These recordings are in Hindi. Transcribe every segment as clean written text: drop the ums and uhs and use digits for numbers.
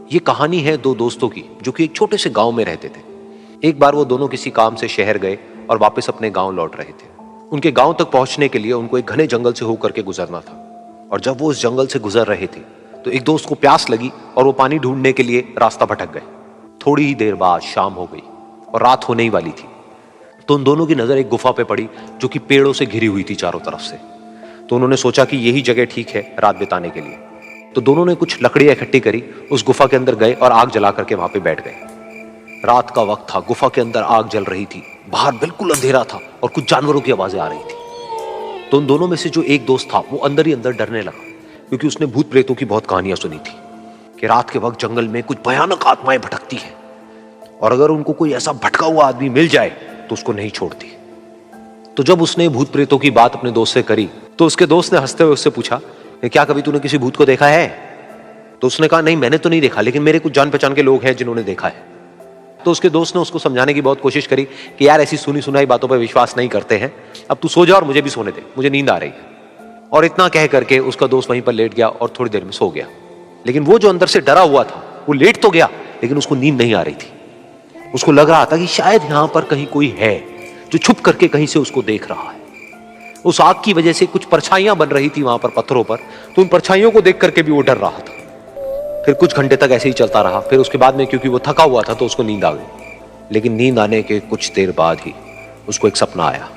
ये कहानी है दो दोस्तों की जो कि एक छोटे से गांव में रहते थे। एक बार वो दोनों किसी काम से शहर गए और वापस अपने गांव लौट रहे थे। उनके गांव तक पहुंचने के लिए उनको एक घने जंगल से होकर के गुजरना था। और जब वो उस जंगल से गुजर रहे थे तो एक दोस्त को प्यास लगी और वो पानी ढूंढने के लिए रास्ता भटक गए। थोड़ी ही देर बाद शाम हो गई और रात होने ही वाली थी। तो उन दोनों की नजर एक गुफा पे पड़ी जो कि पेड़ों से घिरी हुई थी चारों तरफ से। तो उन्होंने सोचा कि यही जगह ठीक है रात बिताने के लिए। तो दोनों ने कुछ लकड़ियां इकट्ठी करी, उस गुफा के अंदर गए और आग जला करके वहां पे बैठ गए। रात का वक्त था, गुफा के अंदर आग जल रही थी, बाहर बिल्कुल अंधेरा था और कुछ जानवरों की आवाजें आ रही थी। तो उन दोनों में से जो एक दोस्त था वो अंदर ही अंदर डरने लगा, क्योंकि उसने भूत प्रेतों की बहुत कहानियां सुनी थी कि रात के वक्त जंगल में कुछ भयानक आत्माएं भटकती हैं और अगर उनको कोई ऐसा भटका हुआ आदमी मिल जाए तो उसको नहीं छोड़ती। तो जब उसने भूत प्रेतों की बात अपने दोस्त से करी तो उसके दोस्त ने हंसते हुए उससे पूछा, क्या कभी तूने किसी भूत को देखा है? तो उसने कहा, नहीं मैंने तो नहीं देखा, लेकिन मेरे कुछ जान पहचान के लोग हैं जिन्होंने देखा है। तो उसके दोस्त ने उसको समझाने की बहुत कोशिश करी कि यार ऐसी सुनी सुनाई बातों पर विश्वास नहीं करते हैं, अब तू सो जा और मुझे भी सोने दे, मुझे नींद आ रही है। और इतना कह करके उसका दोस्त वहीं पर लेट गया और थोड़ी देर में सो गया। लेकिन वो जो अंदर से डरा हुआ था वो लेट तो गया, लेकिन उसको नींद नहीं आ रही थी। उसको लग रहा था कि शायद यहां पर कहीं कोई है जो छुप करके कहीं से उसको देख रहा है। उस आग की वजह से कुछ परछाइयां बन रही थी वहां पर पत्थरों पर, तो उन परछाइयों को देख करके भी वो डर रहा था। फिर कुछ घंटे तक ऐसे ही चलता रहा। फिर उसके बाद में क्योंकि वो थका हुआ था तो उसको नींद आ गई। लेकिन नींद आने के कुछ देर बाद ही उसको एक सपना आया।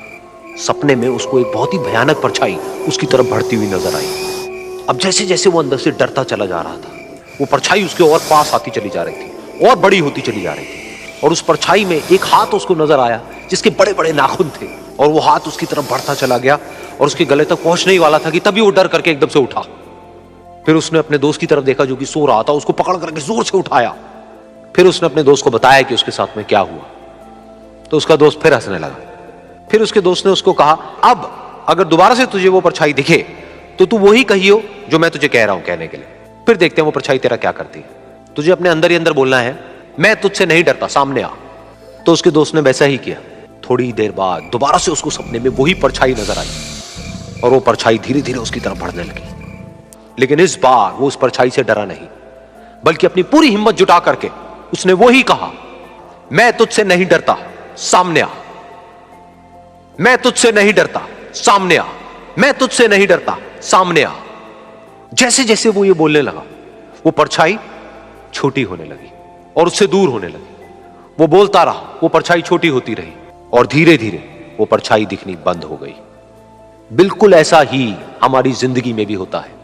सपने में उसको एक बहुत ही भयानक परछाई उसकी तरफ बढ़ती हुई नजर आई। अब जैसे जैसे वो अंदर से डरता चला जा रहा था, वो परछाई उसके और पास आती चली जा रही थी और बड़ी होती चली जा रही थी। और उस परछाई में एक हाथ उसको नजर आया जिसके बड़े बड़े नाखून थे, और वो हाथ उसकी तरफ बढ़ता चला गया और उसके गले तक पहुंचने ही वाला था कि तभी वो डर करके एकदम से उठा। फिर उसने अपने दोस्त की तरफ देखा जो कि सो रहा था, उसको पकड़ करके जोर से उठाया। फिर उसने अपने दोस्त को बताया कि उसके साथ में क्या हुआ। तो उसका दोस्त फिर हंसने लगा। फिर उसके दोस्त ने उसको कहा, अब अगर दोबारा से तुझे वो परछाई दिखे तो तू वही कहियो जो मैं तुझे कह रहा हूं कहने के लिए, फिर देखते हैं वो परछाई तेरा क्या करती है। तुझे अपने अंदर ही अंदर बोलना है, मैं तुझसे नहीं डरता, सामने आ। तो उसके दोस्त ने वैसा ही किया। थोड़ी देर बाद दोबारा से उसको सपने में वही परछाई नजर आई और वो परछाई धीरे धीरे उसकी तरफ बढ़ने लगी। लेकिन इस बार वो उस परछाई से डरा नहीं, बल्कि अपनी पूरी हिम्मत जुटा करके उसने वही कहा, मैं तुझसे नहीं डरता, सामने आ। मैं तुझसे नहीं डरता, सामने आ। मैं तुझसे नहीं डरता, सामने आ। जैसे जैसे वो ये बोलने लगा वो परछाई छोटी होने लगी और उससे दूर होने लगी। वो बोलता रहा, वो परछाई छोटी होती रही और धीरे धीरे वो परछाई दिखनी बंद हो गई। बिल्कुल ऐसा ही हमारी जिंदगी में भी होता है।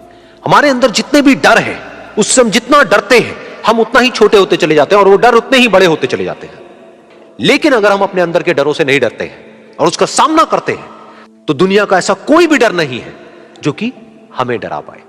हमारे अंदर जितने भी डर है, उससे हम जितना डरते हैं हम उतना ही छोटे होते चले जाते हैं और वो डर उतने ही बड़े होते चले जाते हैं। लेकिन अगर हम अपने अंदर के डरों से नहीं डरते हैं और उसका सामना करते हैं तो दुनिया का ऐसा कोई भी डर नहीं है जो कि हमें डरा पाए।